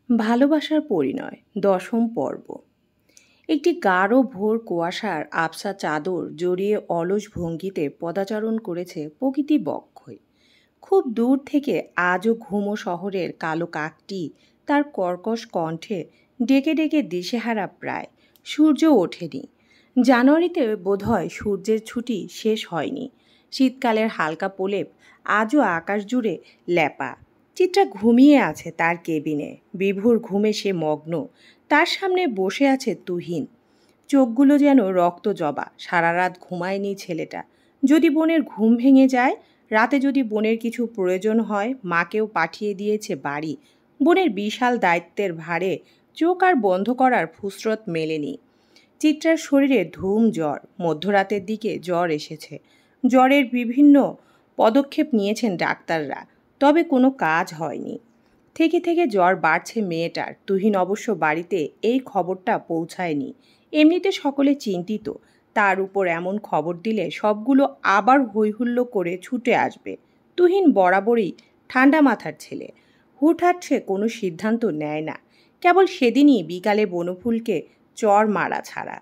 ভালোবাসার পরিণয় ১০ম পর্ব। একটি গাঢ় ভোর কুয়াশার আবছা চাদর জড়িয়ে অলস ভঙ্গিতে পদাচারণ করেছে প্রকৃতি বক্ষয়। খুব দূর থেকে আজও ঘুমো শহরের কালো কাকটি তার কর্কশ কণ্ঠে ডেকে ডেকে দিশেহারা প্রায়। সূর্য ওঠেনি। জানুয়ারিতে বোধহয় সূর্যের ছুটি শেষ হয়নি। শীতকালের হালকা প্রলেপ আজও আকাশ জুড়ে ল্যাপা। চিত্রা ঘুমিয়ে আছে তার কেবিনে। বিভোর ঘুমে সে মগ্ন। তার সামনে বসে আছে তুহিন। চোখগুলো যেন রক্ত জবা। সারা রাত ঘুমায়নি ছেলেটা। যদি বোনের ঘুম ভেঙে যায়, রাতে যদি বোনের কিছু প্রয়োজন হয়, মাকেও পাঠিয়ে দিয়েছে বাড়ি। বোনের বিশাল দায়িত্বের ভারে চোখ আর বন্ধ করার ফুসরত মেলেনি। চিত্রার শরীরে ধুম জ্বর। মধ্যরাতের দিকে জ্বর এসেছে। জ্বরের বিভিন্ন পদক্ষেপ নিয়েছেন ডাক্তাররা, তবে কোনো কাজ হয়নি। থেকে থেকে জ্বর বাড়ছে মেয়েটার। তুহিন অবশ্য বাড়িতে এই খবরটা পৌঁছায়নি। এমনিতে সকলে চিন্তিত। তার উপর এমন খবর দিলে সবগুলো আবার হৈহুল্লো করে ছুটে আসবে। তুহিন বরাবরই ঠান্ডা মাথার ছেলে। হুটহাট সে কোনো সিদ্ধান্ত নেয় না। কেবল সেদিনই বিকালে বনফুলকে চর মারা ছাড়া।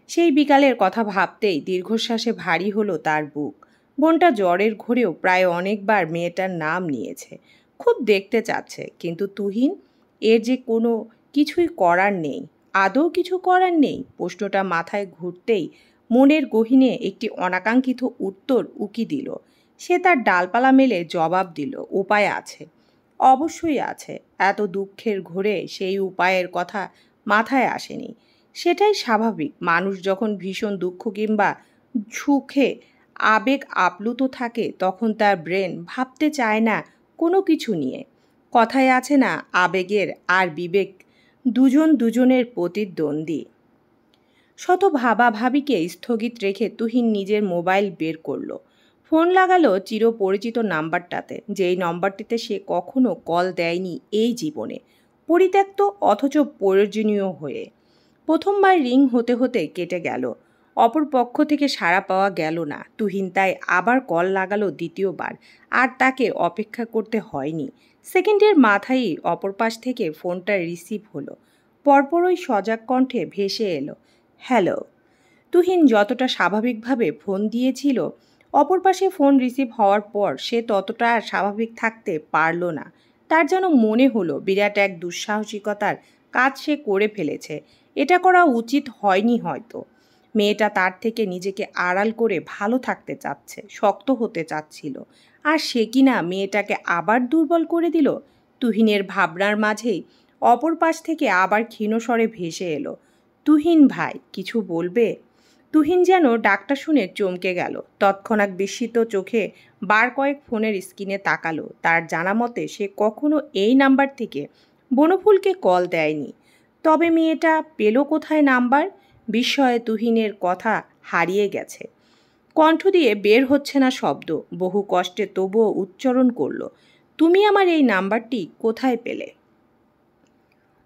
সেই বিকালের কথা ভাবতেই দীর্ঘশ্বাসে ভারী হলো তার বুক। বোনটা জ্বরের ঘোরেও প্রায় অনেকবার মেয়েটার নাম নিয়েছে। খুব দেখতে চাচ্ছে, কিন্তু তুহিন এর যে কোনো কিছুই করার নেই। আদৌ কিছু করার নেই। প্রশ্নটা মাথায় ঘুরতেই মনের গহীনে একটি অনাকাঙ্ক্ষিত উত্তর উকি দিল। সে তার ডালপালা মেলে জবাব দিল, উপায় আছে। অবশ্যই আছে। এত দুঃখের ঘোরে সেই উপায়ের কথা মাথায় আসেনি। সেটাই স্বাভাবিক। মানুষ যখন ভীষণ দুঃখ কিংবা সুখে আবেগ আপ্লুত থাকে, তখন তার ব্রেন ভাবতে চায় না কোনো কিছু নিয়ে। কথায় আছে না, আবেগের আর বিবেক দুজন দুজনের প্রতিদ্বন্দ্বী। শত ভাবাভাবিকে স্থগিত রেখে তুহিন নিজের মোবাইল বের করলো। ফোন লাগালো চিরপরিচিত নাম্বারটাতে, যেই নম্বরটিতে সে কখনো কল দেয়নি এই জীবনে। পরিত্যক্ত অথচ প্রয়োজনীয় হয়ে। প্রথমবার রিং হতে হতে কেটে গেল। অপর পক্ষ থেকে সাড়া পাওয়া গেল না। তুহিন তাই আবার কল লাগালো দ্বিতীয়বার। আর তাকে অপেক্ষা করতে হয়নি। সেকেন্ডের মাথায়ই অপর পাশ থেকে ফোনটা রিসিভ হলো। পরপরই সজাগ কণ্ঠে ভেসে এলো, হ্যালো। তুহিন যতটা স্বাভাবিকভাবে ফোন দিয়েছিল, অপর পাশে ফোন রিসিভ হওয়ার পর সে ততটা আর স্বাভাবিক থাকতে পারল না। তার যেন মনে হলো বিরাট এক দুঃসাহসিকতার কাজ সে করে ফেলেছে। এটা করা উচিত হয়নি হয়তো। মেয়েটা তার থেকে নিজেকে আড়াল করে ভালো থাকতে চাচ্ছে, শক্ত হতে চাচ্ছিল। আর সে কিনা মেয়েটাকে আবার দুর্বল করে দিল। তুহিনের ভাবনার মাঝেই অপর পাশ থেকে আবার ক্ষীণস্বরে ভেসে এলো, তুহিন ভাই, কিছু বলবে? তুহিন যেন ডাকটা শুনে চমকে গেল। তৎক্ষণাৎ বিস্মিত চোখে বার কয়েক ফোনের স্ক্রিনে তাকালো। তার জানা মতে সে কখনো এই নাম্বার থেকে বনফুলকে কল দেয়নি। তবে মেয়েটা পেল কোথায় নাম্বার? বিস্ময়ে তুহিনের কথা হারিয়ে গেছে। কণ্ঠ দিয়ে বের হচ্ছে না শব্দ। বহু কষ্টে তবুও উচ্চারণ করল, তুমি আমার এই নাম্বারটি কোথায় পেলে?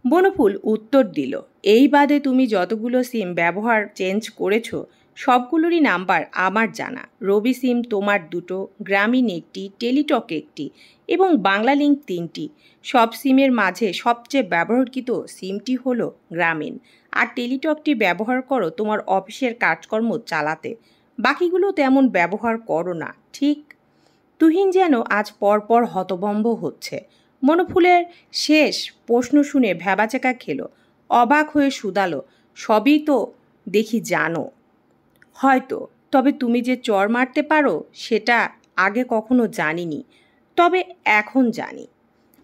বনফুল উত্তর দিল, এই বাদে তুমি যতগুলো সিম ব্যবহার চেঞ্জ করেছো, সবগুলোরই নাম্বার আমার জানা। রবি সিম তোমার দুটো, গ্রামীণ একটি, টেলিটক একটি এবং বাংলা লিঙ্ক 3টি। সব সিমের মাঝে সবচেয়ে ব্যবহৃত সিমটি হলো গ্রামীণ। আর টেলিটকটি ব্যবহার করো তোমার অফিসের কাজকর্ম চালাতে। বাকিগুলো তেমন ব্যবহার করো না, ঠিক? তুহিন যেন আজ পরপর হতভম্ব হচ্ছে। বনফুলের শেষ প্রশ্ন শুনে ভ্যাবাচ্যাকা খেল। অবাক হয়ে শুধালো, সবই তো দেখি জানো। হয়তো, তবে তুমি যে চর মারতে পারো সেটা আগে কখনো জানিনি, তবে এখন জানি।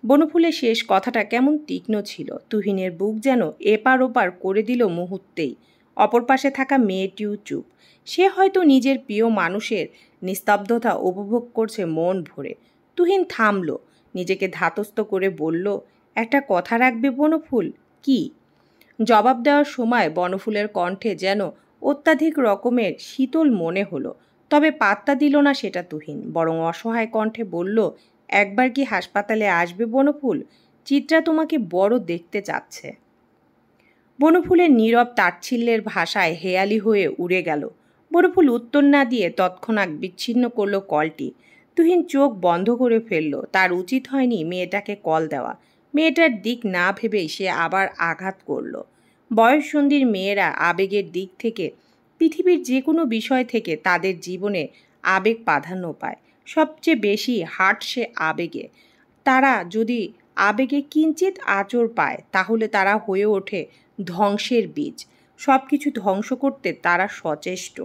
বনফুলের শেষ কথাটা কেমন তীক্ষ্ণ ছিল। তুহিনের বুক যেন এপার ওপার করে দিল মুহূর্তেই। অপর পাশে থাকা মেয়েটিও চুপ। সে হয়তো নিজের প্রিয় মানুষের নিস্তব্ধতা উপভোগ করছে মন ভরে। তুহিন থামল, নিজেকে ধাতস্থ করে বলল, একটা কথা রাখবে বনফুল? কি? জবাব দেওয়ার সময় বনফুলের কণ্ঠে যেন অত্যাধিক রকমের শীতল মনে হলো। তবে পাত্তা দিল না সেটা তুহিন, বরং অসহায় কণ্ঠে বলল, একবার কি হাসপাতালে আসবে বনফুল? চিত্রা তোমাকে বড় দেখতে চাচ্ছে। বনফুলের নীরব তাচ্ছিল্যের ভাষায় হেয়ালি হয়ে উড়ে গেল। বনফুল উত্তর না দিয়ে তৎক্ষণাৎ বিচ্ছিন্ন করলো কলটি। তুহিন চোখ বন্ধ করে ফেলল। তার উচিত হয়নি মেয়েটাকে কল দেওয়া। মেয়েটার দিক না ভেবেই সে আবার আঘাত করল। বয়ঃসন্ধির মেয়েরা আবেগের দিক থেকে পৃথিবীর যে কোনো বিষয় থেকে তাদের জীবনে আবেগ প্রাধান্য পায়। সবচেয়ে বেশি হার্ট সে আবেগে। তারা যদি আবেগে কিঞ্চিত আঁচড় পায় তাহলে তারা হয়ে ওঠে ধ্বংসের বীজ। সব কিছু ধ্বংস করতে তারা সচেষ্ট।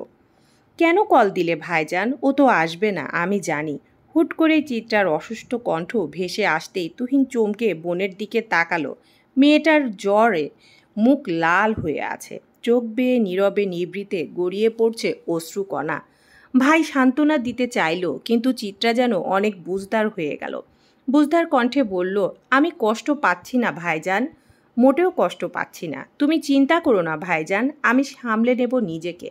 কেন কল দিলে ভাইজান? ও তো আসবে না, আমি জানি। হুট করে চিত্রার অসুস্থ কণ্ঠ ভেসে আসতেই তুহিন চমকে বোনের দিকে তাকালো। মেয়েটার জ্বরে মুখ লাল হয়ে আছে, চোখ বেয়ে নীরবে নিভৃতে গড়িয়ে পড়ছে অশ্রুকণা। ভাই সান্ত্বনা দিতে চাইল, কিন্তু চিত্রা যেন অনেক বুঝদার হয়ে গেল। বুঝদার কণ্ঠে বলল, আমি কষ্ট পাচ্ছি না ভাইজান, মোটেও কষ্ট পাচ্ছি না। তুমি চিন্তা করো না ভাইজান, আমি সামলে নেব নিজেকে।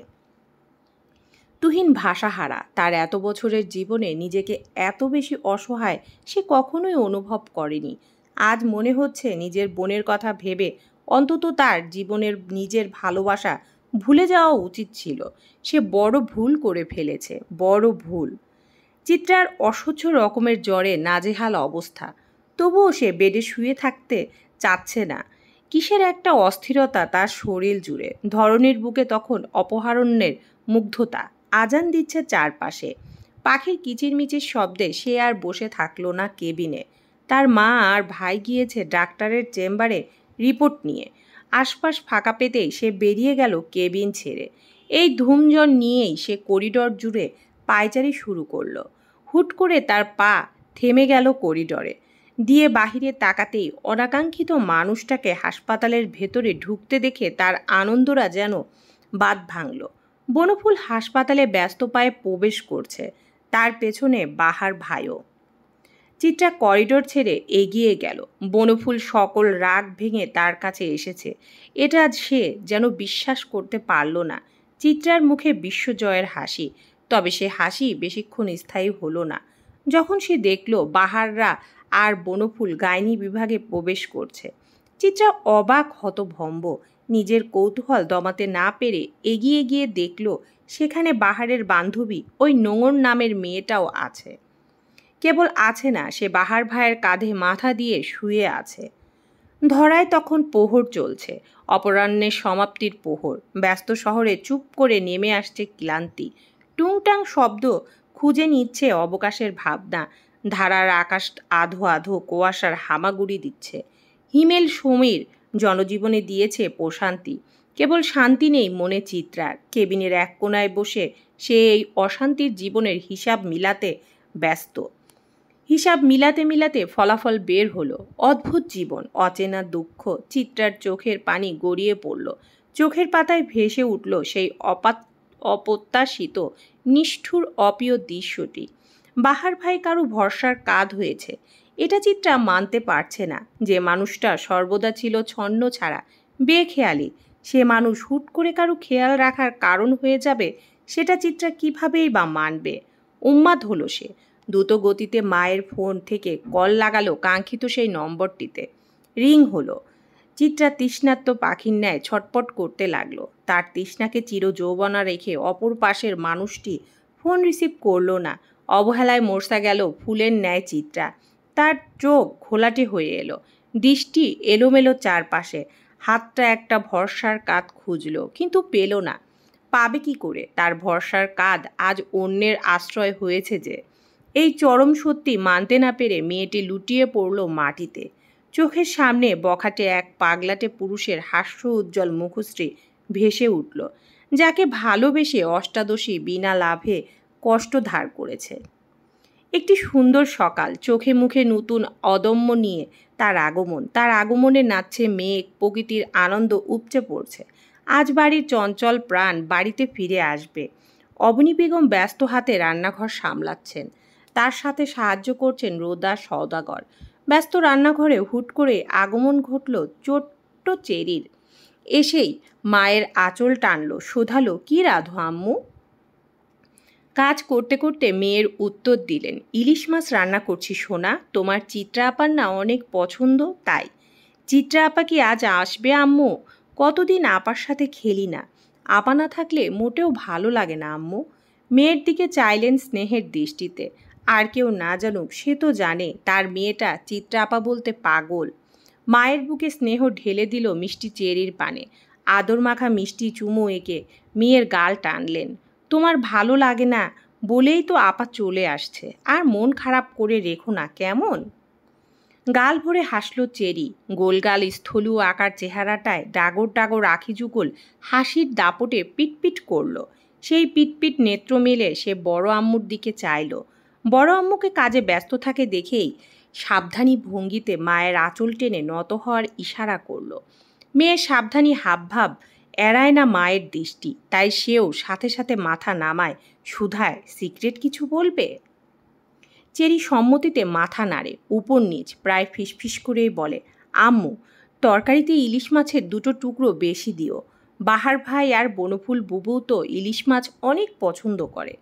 তুহিন ভাষাহারা। তার এত বছরের জীবনে নিজেকে এত বেশি অসহায় সে কখনোই অনুভব করেনি। আজ মনে হচ্ছে নিজের বোনের কথা ভেবে অন্তত তার জীবনের নিজের ভালোবাসা ভুলে যাওয়া উচিত ছিল। সে বড় ভুল করে ফেলেছে, বড় ভুল। চিত্রার অসহ্য রকমের জ্বরে নাজেহাল অবস্থা, তবুও সে বেডে শুয়ে থাকতে চাচ্ছে না। কিসের একটা অস্থিরতা তার শরীর জুড়ে। ধরনীর বুকে তখন অপহরণের মুগ্ধতা। আজান দিচ্ছে চারপাশে। পাখির কিচিরমিচির শব্দে সে আর বসে থাকলো না কেবিনে। তার মা আর ভাই গিয়েছে ডাক্তারের চেম্বারে রিপোর্ট নিয়ে। আশপাশ ফাঁকা পেতেই সে বেরিয়ে গেল কেবিন ছেড়ে। এই ধুমজন নিয়েই সে করিডর জুড়ে পায়চারি শুরু করলো। হুট করে তার পা থেমে গেল করিডরে দিয়ে। বাহিরে তাকাতেই অনাকাঙ্ক্ষিত মানুষটাকে হাসপাতালের ভেতরে ঢুকতে দেখে তার আনন্দরা যেন বাঁধ ভাঙল। বনফুল হাসপাতালে ব্যস্ত পায়ে প্রবেশ করছে, তার পেছনে বাহার ভাইও। চিত্রা করিডোর ছেড়ে এগিয়ে গেল। বনফুল সকল রাগ ভেঙে তার কাছে এসেছে, এটা সে যেন বিশ্বাস করতে পারল না। চিত্রার মুখে বিশ্বজয়ের হাসি, তবে সে হাসি বেশিক্ষণ স্থায়ী হলো না। যখন সে দেখল বাহাররা আর বনফুল গাইনি বিভাগে প্রবেশ করছে, চিত্রা অবাক হতভম্ব। নিজের কৌতূহল দমাতে না পেরে এগিয়ে গিয়ে দেখল সেখানে বাহারের বান্ধবী ওই নোঙর নামের মেয়েটাও আছে। কেবল আছে না, সে বাহার ভাইয়ের কাঁধে মাথা দিয়ে শুয়ে আছে। ধরায় তখন প্রহর চলছে, অপরাহ্নের সমাপ্তির প্রহর। ব্যস্ত শহরে চুপ করে নেমে আসছে ক্লান্তি। টুংটাং শব্দ খুঁজে নিচ্ছে অবকাশের ভাবনা। ধারার আকাশ আধো আধো কুয়াশার হামাগুড়ি দিচ্ছে। হিমেল সমীর জনজীবনে দিয়েছে প্রশান্তি, কেবল শান্তি নেই মনে চিত্রার। কেবিনের এক কোনায় বসে সে এই অশান্তির জীবনের হিসাব মিলাতে ব্যস্ত। হিসাব মিলাতে মিলাতে ফলাফল বের হলো। অদ্ভুত জীবন, অচেনা দুঃখ। চিত্রার চোখের পানি গড়িয়ে পড়ল। চোখের পাতায় ভেসে উঠল সেই অপ্রত্যাশিত নিষ্ঠুর অপ্রিয় দৃশ্যটি। বাহার ভাই কারো ভরসার কাঁধ হয়েছে, এটা চিত্রা মানতে পারছে না। যে মানুষটা সর্বদা ছিল ছন্ন ছাড়া, বেখেয়ালি, সে মানুষ হুট করে কারো খেয়াল রাখার কারণ হয়ে যাবে, সেটা চিত্রা কীভাবেই বা মানবে। উন্মাদ হলো সে। দ্রুত গতিতে মায়ের ফোন থেকে কল লাগালো কাঙ্ক্ষিত সেই নম্বরটিতে। রিং হলো। চিত্রা তৃষ্ণার্ত পাখির ন্যায় ছটপট করতে লাগলো। তার তৃষ্ণাকে চিরযৌবনা রেখে অপর পাশের মানুষটি ফোন রিসিভ করলো না। অবহেলায় মরসা গেল ফুলের ন্যায় চিত্রা। তার চোখ ঘোলাটে হয়ে এলো, দৃষ্টি এলোমেলো চারপাশে। হাতটা একটা ভরসার কাঁধ খুঁজল, কিন্তু পেল না। পাবে কি করে? তার ভরসার কাঁধ আজ অন্যের আশ্রয় হয়েছে যে। এই চরম সত্যি মানতে না পেরে মেয়েটি লুটিয়ে পড়ল মাটিতে। চোখের সামনে বখাটে এক পাগলাটে পুরুষের হাস্য উজ্জ্বল মুখশ্রী ভেসে উঠল, যাকে ভালোবেসে অষ্টাদশী বিনা লাভে কষ্ট ধার করেছে। একটি সুন্দর সকাল, চোখে মুখে নতুন অদম্য নিয়ে তার আগমন। তার আগমনে নাচছে মেঘ, প্রকৃতির আনন্দ উপচে পড়ছে। আজ বাড়ির চঞ্চল প্রাণ বাড়িতে ফিরে আসবে। অবনী বেগম ব্যস্ত হাতে রান্নাঘর সামলাচ্ছেন, তার সাথে সাহায্য করছেন রোদা সওদাগর। ব্যস্ত রান্নাঘরে হুট করে আগমন ঘটল ছোট্ট চেরির। এসেই মায়ের আঁচল টানল, শোধালো, কি রাধো আম্মু? কাজ করতে করতে মেয়ের উত্তর দিলেন, ইলিশ মাছ রান্না করছি সোনা, তোমার চিত্রা আপার না অনেক পছন্দ তাই। চিত্রা আপা কি আজ আসবে আম্মু? কতদিন আপার সাথে খেলি না, আপা না থাকলে মোটেও ভালো লাগে না আম্মু। মেয়ের দিকে চাইলেন স্নেহের দৃষ্টিতে। আর কেউ না জানুক, সে তো জানে তার মেয়েটা চিত্রা আপা বলতে পাগল। মায়ের বুকে স্নেহ ঢেলে দিল মিষ্টি চেরির পানে। আদর মাখা মিষ্টি চুমু এঁকে মেয়ের গাল টানলেন। তোমার ভালো লাগে না বলেই তো আপা চলে আসছে, আর মন খারাপ করে রেখো না কেমন। গাল ভরে হাসল চেরি। গোলগাল স্থূল আকার চেহারাটায় ডাগর ডাগর আখি যুগল হাসির দাপটে পিটপিট করল। সেই পিটপিট নেত্র মেলে সে বড় আম্মুর দিকে চাইল। বড় আম্মুকে কাজে ব্যস্ত থাকে দেখেই সাবধানী ভঙ্গিতে মায়ের আঁচল টেনে নত হওয়ার ইশারা করল। মেয়ের সাবধানী হাবভাব এড়ায় না মায়ের দৃষ্টি, তাই সেও সাথে সাথে মাথা নামায়। সুধায় সিক্রেট কিছু বলবে? চেরি সম্মতিতে মাথা নাড়ে উপর নিচ, প্রায় ফিসফিস করেই বলে, আম্মু তরকারিতে ইলিশ মাছের 2টো টুকরো বেশি দিও। বাহার ভাই আর বনফুল বুবু তো ইলিশ মাছ অনেক পছন্দ করে।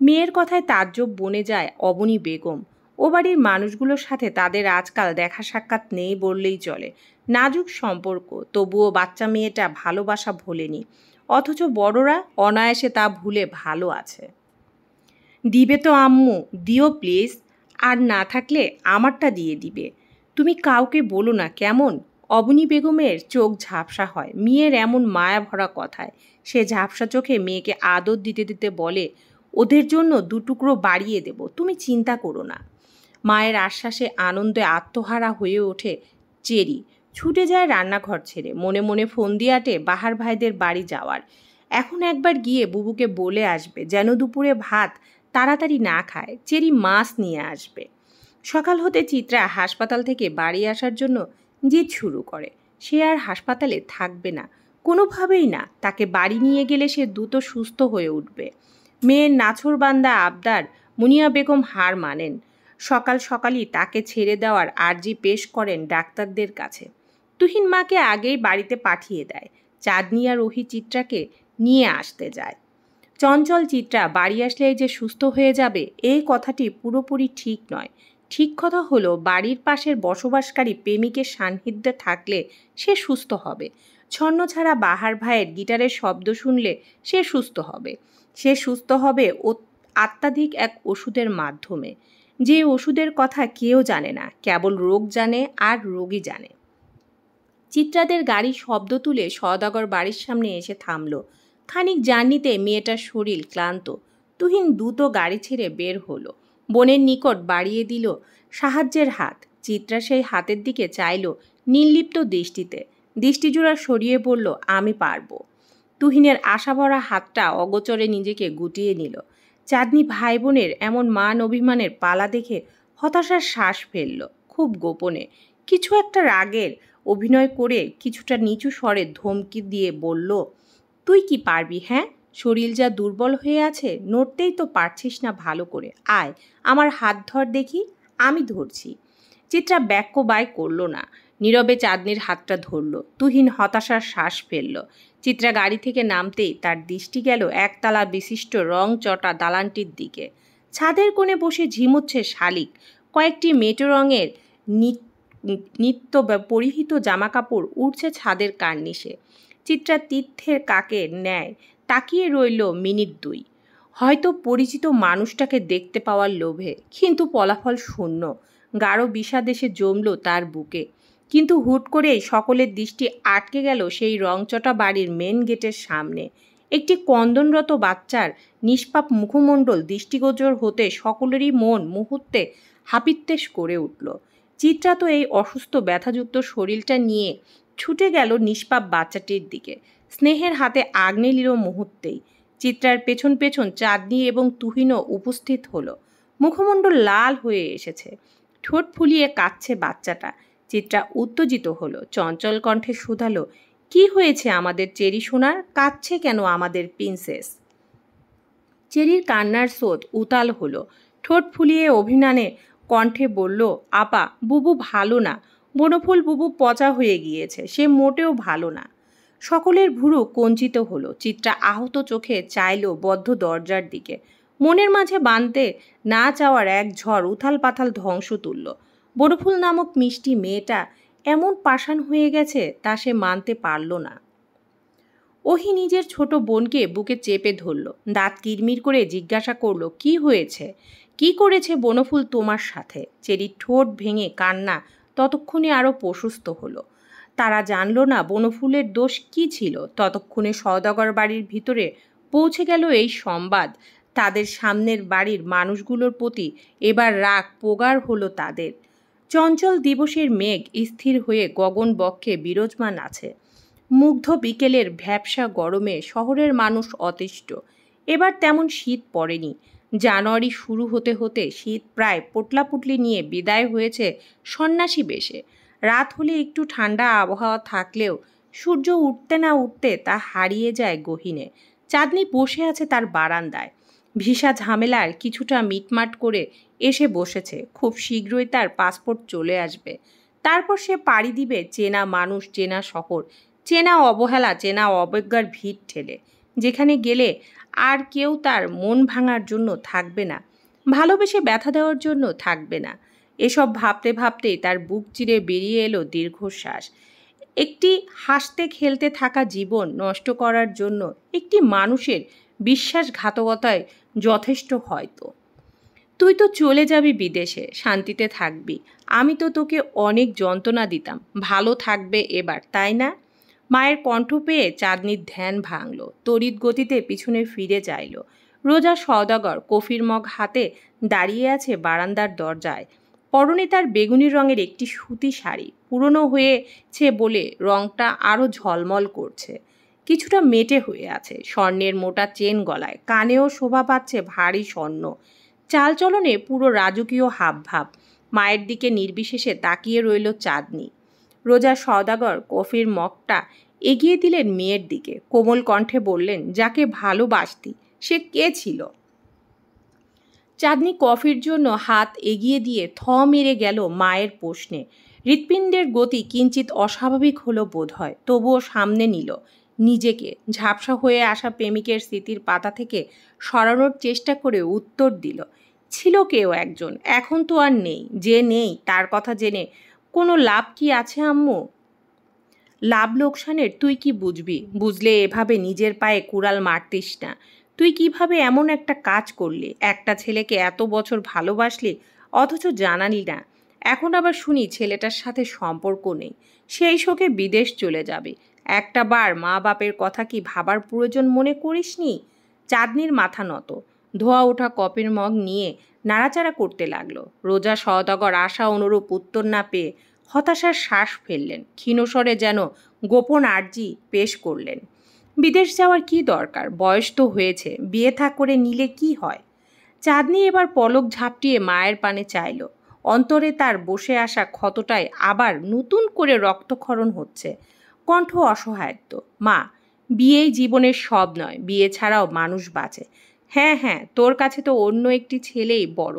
মেয়ের কথায় তাজ্জব বনে যায় অবনী বেগম। ও বাড়ির মানুষগুলোর সাথে তাদের আজকাল দেখা সাক্ষাৎ নেই বললেই চলে। নাজুক সম্পর্ক, তবুও বাচ্চা মেয়েটা ভালোবাসা ভোলেনি, অথচ বড়রা অনায়াসে তা ভুলে ভালো আছে। দিবে তো আম্মু, দিও প্লিজ, আর না থাকলে আমারটা দিয়ে দিবে। তুমি কাউকে বলো না কেমন। অবনী বেগমের চোখ ঝাপসা হয় মেয়ের এমন মায়া ভরা কথায়। সে ঝাপসা চোখে মেয়েকে আদর দিতে দিতে বলে, ওদের জন্য 2 টুকরো বাড়িয়ে দেব, তুমি চিন্তা করো না। মায়ের আশ্বাসে আনন্দে আত্মহারা হয়ে ওঠে চেরি। ছুটে যায় রান্নাঘর ছেড়ে, মনে মনে ফোন দিয়ে আটে বাহার ভাইদের বাড়ি যাওয়ার। এখন একবার গিয়ে বুবুকে বলে আসবে যেন দুপুরে ভাত তাড়াতাড়ি না খায়, চেরি মাছ নিয়ে আসবে। সকাল হতে চিত্রা হাসপাতাল থেকে বাড়ি আসার জন্য জিদ শুরু করে। সে আর হাসপাতালে থাকবে না, কোনোভাবেই না। তাকে বাড়ি নিয়ে গেলে সে দ্রুত সুস্থ হয়ে উঠবে। মেয়ের নাছোড়বান্দা আবদার মুনিয়া বেগম হার মানেন। সকাল সকালই তাকে ছেড়ে দেওয়ার আর্জি পেশ করেন ডাক্তারদের কাছে। তুহিন মাকে আগেই বাড়িতে পাঠিয়ে দেয়। চাঁদনি আর রোহি চিত্রাকে নিয়ে আসতে যায়। চঞ্চল চিত্রা বাড়ি আসলেই যে সুস্থ হয়ে যাবে এই কথাটি পুরোপুরি ঠিক নয়। ঠিক কথা হলো বাড়ির পাশের বসবাসকারী প্রেমিকের সান্নিধ্যে থাকলে সে সুস্থ হবে। ছন্নছাড়া বাহার ভাইয়ের গিটারের শব্দ শুনলে সে সুস্থ হবে। সে সুস্থ হবে অত্যাধিক এক ওষুধের মাধ্যমে, যে ওষুধের কথা কেউ জানে না, কেবল রোগ জানে আর রোগী জানে। চিত্রাদের গাড়ি শব্দ তুলে সওদাগর বাড়ির সামনে এসে থামল। খানিক জার্নিতে মেয়েটার শরীর ক্লান্ত। তুহিন দ্রুত গাড়ি ছেড়ে বের হলো। বোনের নিকট বাড়িয়ে দিল সাহায্যের হাত। চিত্রা সেই হাতের দিকে চাইল নির্লিপ্ত দৃষ্টিতে। দৃষ্টিজোড়া সরিয়ে বলল, আমি পারবো। তুহিনের আশাভরা হাতটা অগোচরে নিজেকে গুটিয়ে নিল। চাঁদনি ভাই বোনের এমন মান অভিমানের পালা দেখে হতাশার শ্বাস ফেলল। খুব গোপনে কিছু একটা রাগের অভিনয় করে কিছুটা নিচু স্বরে ধমকি দিয়ে বলল, তুই কি পারবি? হ্যাঁ, শরীর যা দুর্বল হয়ে আছে, নড়তেই তো পারছিস না ভালো করে। আয় আমার হাত ধর দেখি। আমি ধরছি। চিত্রা ব্যাক্য বায় করল না, নীরবে চাঁদনির হাতটা ধরল। তুহিন হতাশার শ্বাস ফেলল। চিত্রা গাড়ি থেকে নামতেই তার দৃষ্টি গেল একতলা বিশিষ্ট রং চটা দালানটির দিকে। ছাদের কোণে বসে ঝিমুচ্ছে শালিক। কয়েকটি মেটো রঙের নিত্য পরিহিত জামাকাপড় উড়ছে ছাদের কার্নিশে। চিত্রা তীর্থের কাকের ন্যায় তাকিয়ে রইল মিনিট 2। হয়তো পরিচিত মানুষটাকে দেখতে পাওয়ার লোভে, কিন্তু ফলাফল শূন্য। গাঢ় বিষাদ এসে জমল তার বুকে। কিন্তু হুট করেই সকলের দৃষ্টি আটকে গেল সেই রংচটা বাড়ির মেন গেটের সামনে। একটি ক্রন্দনরত বাচ্চার নিষ্পাপ মুখমণ্ডল দৃষ্টিগোচর হতে সকলেরই মন মুহূর্তে হাপিত্তেশ করে উঠল। চিত্রা তো এই অসুস্থ ব্যথাযুক্ত শরীরটা নিয়ে ছুটে গেল নিষ্পাপ বাচ্চাটির দিকে। স্নেহের হাতে আগ্নে নিল মুহূর্তেই। চিত্রার পেছন পেছন চাঁদনি এবং তুহিনও উপস্থিত হলো। মুখমণ্ডল লাল হয়ে এসেছে, ঠোঁট ফুলিয়ে কাঁদছে বাচ্চাটা। চিত্রা উত্তেজিত হলো, চঞ্চল কণ্ঠে শুধালো, কি হয়েছে আমাদের চেরি সোনার? কাঁদছে কেন আমাদের প্রিন্সেস? চেরির কান্নার স্রোত উতাল হলো। ঠোঁট ফুলিয়ে অভিমানে কণ্ঠে বলল, আপা, বুবু ভালো না। বনফুল বুবু পচা হয়ে গিয়েছে, সে মোটেও ভালো না। সকলের ভুরু কঞ্চিত হলো। চিত্রা আহত চোখে চাইল বদ্ধ দরজার দিকে। মনের মাঝে বাঁধতে না চাওয়ার এক ঝড় উথাল পাথাল ধ্বংস তুলল। বনফুল নামক মিষ্টি মেয়েটা এমন পাষাণ হয়ে গেছে তা সে মানতে পারল না। ওহি নিজের ছোট বোনকে বুকে চেপে ধরল, দাঁত কিরমির করে জিজ্ঞাসা করল, কি হয়েছে? কি করেছে বনফুল তোমার সাথে? চেরির ঠোঁট ভেঙে কান্না ততক্ষণে আরও প্রশস্ত হলো। তারা জানল না বনফুলের দোষ কি ছিল। ততক্ষণে সওদাগর বাড়ির ভিতরে পৌঁছে গেল এই সংবাদ। তাদের সামনের বাড়ির মানুষগুলোর প্রতি এবার রাগ প্রগাঢ় হলো তাদের। চঞ্চল দিবসের মেঘ স্থির হয়ে গগন বক্ষে বিরাজমান আছে। মুগ্ধ বিকেলের ভ্যাপসা গরমে শহরের মানুষ অতিষ্ঠ। এবার তেমন শীত পড়েনি। জানুয়ারি শুরু হতে হতে শীত প্রায় পোটলাপুটলি নিয়ে বিদায় হয়েছে সন্ন্যাসী বেশে। রাত হলে একটু ঠান্ডা আবহাওয়া থাকলেও সূর্য উঠতে না উঠতে তা হারিয়ে যায় গহীনে। চাঁদনি বসে আছে তার বারান্দায়। ভিসা ঝামেলার কিছুটা মিটমাট করে এসে বসেছে। খুব শীঘ্রই তার পাসপোর্ট চলে আসবে। তারপর সে পাড়ি দিবে চেনা মানুষ, চেনা শহর, চেনা অবহেলা, চেনা অবজ্ঞার ভিড় ঠেলে, যেখানে গেলে আর কেউ তার মন ভাঙার জন্য থাকবে না, ভালোবেসে ব্যথা দেওয়ার জন্য থাকবে না। এসব ভাবতে ভাবতেই তার বুক চিরে বেরিয়ে এলো দীর্ঘশ্বাস। একটি হাসতে খেলতে থাকা জীবন নষ্ট করার জন্য একটি মানুষের বিশ্বাসঘাতকতায় যথেষ্ট হয়তো। তুই তো চলে যাবি বিদেশে, শান্তিতে থাকবি। আমি তো তোকে অনেক যন্ত্রণা দিতাম, ভালো থাকবে এবার, তাই না? মায়ের কণ্ঠ পেয়ে চাঁদনির ধ্যান ভাঙল। তড়িৎ গতিতে পিছনে ফিরে চাইল। রোজা সওদাগর কফির মগ হাতে দাঁড়িয়ে আছে বারান্দার দরজায়। পরনে তার বেগুনি রঙের একটি সুতি শাড়ি, পুরনো হয়েছে বলে রংটা আরও ঝলমল করছে। কিছুটা মেটে হয়ে আছে। স্বর্ণের মোটা চেন গলায়, কানেও শোভা পাচ্ছে ভারী স্বর্ণ। চালচলনে পুরো রাজকীয় হাবভাব। মায়ের দিকে নির্বিশেষে তাকিয়ে রইল চাঁদনি। রোজা সওদাগর কফির মগটা এগিয়ে দিলেন মেয়ের দিকে। কোমল কণ্ঠে বললেন, যাকে ভালোবাসতি সে কে ছিল? চাঁদনি কফির জন্য হাত এগিয়ে দিয়ে থ মেরে গেল মায়ের প্রশ্নে। হৃৎপিণ্ডের গতি কিঞ্চিত অস্বাভাবিক হলো বোধ হয়, তবুও সামনে নিল নিজেকে। ঝাপসা হয়ে আসা প্রেমিকের স্মৃতির পাতা থেকে সরানোর চেষ্টা করে উত্তর দিল, ছিল কেউ একজন, এখন তো আর নেই। যে নেই তার কথা জেনে কোনো লাভ কি আছে আম্মু? লাভ লোকসানের তুই কি বুঝবি? বুঝলে এভাবে নিজের পায়ে কুড়াল মারতিস না। তুই কিভাবে এমন একটা কাজ করলি? একটা ছেলেকে এত বছর ভালোবাসলি, অথচ জানালি না। এখন আবার শুনি ছেলেটার সাথে সম্পর্ক নেই, সেই শোকে বিদেশ চলে যাবে। একটা বার মা বাপের কথা কি ভাবার প্রয়োজন মনে করিসনি? চাঁদনির মাথা নত। ধোয়া ওঠা কপের মগ নিয়ে নাড়াচাড়া করতে লাগলো। রোজা সওদাগর আশা অনুরূপ উত্তর না পেয়ে হতাশার শ্বাস ফেললেন। ক্ষীণস্বরে যেন গোপন আর্জি পেশ করলেন, বিদেশ যাওয়ার কি দরকার? বয়স তো হয়েছে, বিয়ে থা করে নিলে কি হয়? চাঁদনি এবার পলক ঝাপটিয়ে মায়ের পানে চাইল। অন্তরে তার বসে আসা ক্ষতটায় আবার নতুন করে রক্তক্ষরণ হচ্ছে। কণ্ঠ অসহায়ত্ব। মা, বিয়েই জীবনের সব নয়, বিয়ে ছাড়াও মানুষ বাঁচে। হ্যাঁ হ্যাঁ, তোর কাছে তো অন্য একটি ছেলেই বড়।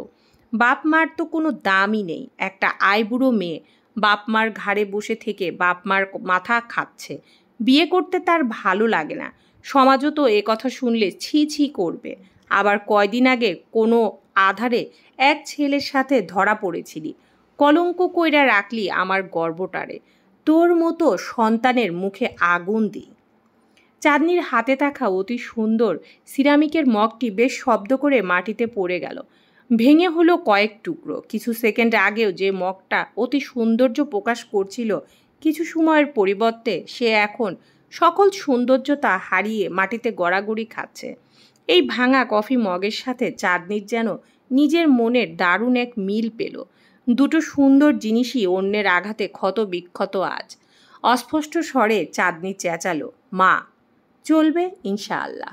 বাপ মার তো কোনো দামই নেই। একটা আইবুড়ো মেয়ে বাপ মার ঘাড়ে বসে থেকে বাপ মার মাথা খাচ্ছে। বিয়ে করতে তার ভালো লাগে না। সমাজও তো এ কথা শুনলে ছি ছি করবে। আবার কয়দিন আগে কোনো আধারে এক ছেলের সাথে ধরা পড়েছিলি। কলঙ্ক কইরা রাখলি আমার গর্বটারে। তোর মতো সন্তানের মুখে আগুন দিই। চাঁদনির হাতে থাকা অতি সুন্দর সিরামিকের মগটি বেশ শব্দ করে মাটিতে পড়ে গেল। ভেঙে হলো কয়েক টুকরো। কিছু সেকেন্ড আগেও যে মগটা অতি সৌন্দর্য প্রকাশ করছিল, কিছু সময়ের পরিবর্তে সে এখন সকল সৌন্দর্যতা হারিয়ে মাটিতে গড়াগড়ি খাচ্ছে। এই ভাঙা কফি মগের সাথে চাঁদনির যেন নিজের মনের দারুণ এক মিল পেল। দুটো সুন্দর জিনিসই অন্যের আঘাতে ক্ষত বিক্ষত আজ। অস্পষ্ট স্বরে চাঁদনি চেঁচালো, মা, চলবে ইনশাআল্লাহ।